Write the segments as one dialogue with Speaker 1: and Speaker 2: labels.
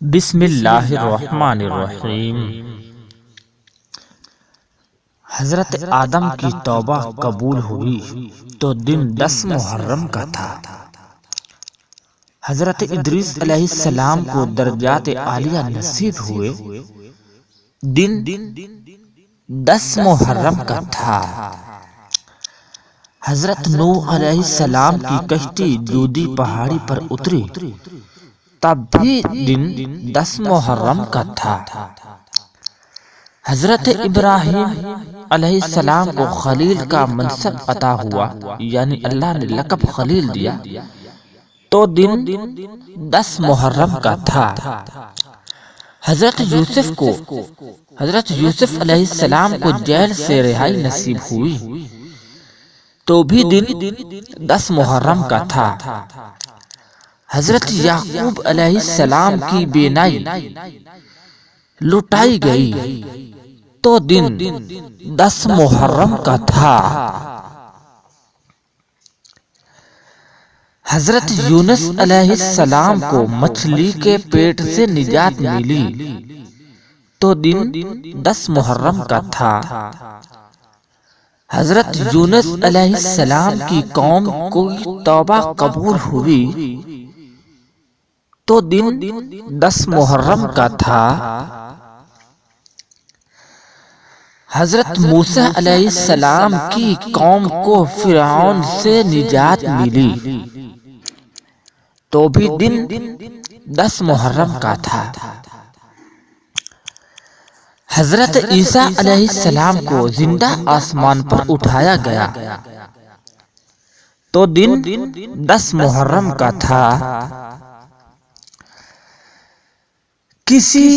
Speaker 1: بسم اللہ الرحمن الرحیم۔ حضرت آدم کی توبہ قبول ہوئی تو دن 10 محرم کا تھا۔ حضرت ادریس علیہ السلام کو درجات عالیہ نصیب ہوئے دن 10 محرم کا تھا۔ حضرت نوح علیہ السلام کی کشتی جودی پہاڑی پر اتری تب بھی دن 10 محرم کا تھا۔ حضرت ابراہیم علیہ السلام کو خلیل کا منصب عطا ہوا، یعنی اللہ نے لقب خلیل دیا، تو دن 10 محرم کا تھا۔ حضرت یوسف علیہ السلام کو جیل سے رہائی نصیب ہوئی تو بھی دن 10 محرم کا تھا۔ حضرت یعقوب علیہ السلام کی بینائی لٹائی گئی تو دن 10 محرم کا تھا۔ حضرت یونس علیہ السلام کو مچھلی کے پیٹ سے نجات ملی تو دن 10 محرم کا تھا۔ حضرت یونس علیہ السلام کی قوم کو توبہ قبول ہوئی تو دن 10 محرم کا تھا۔ حضرت موسیٰ علیہ السلام کی قوم کو فرعون سے نجات ملی تو بھی دن 10 محرم کا تھا۔ حضرت عیسیٰ علیہ السلام کو زندہ آسمان پر اٹھایا گیا تو دن 10 محرم کا تھا۔ کسی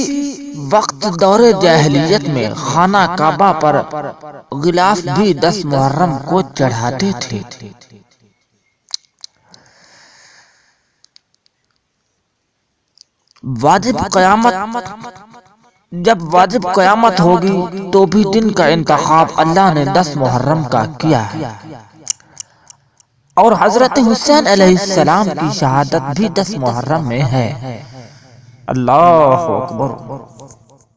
Speaker 1: وقت دور جاہلیت میں خانہ کعبہ پر غلاف بھی 10 محرم کو چڑھاتے تھے۔ جب واجب قیامت ہوگی تو بھی دن کا انتخاب اللہ نے 10 محرم کا کیا ہے، اور حضرت حسین علیہ السلام کی شہادت بھی 10 محرم میں ہے۔ اللہ اکبر۔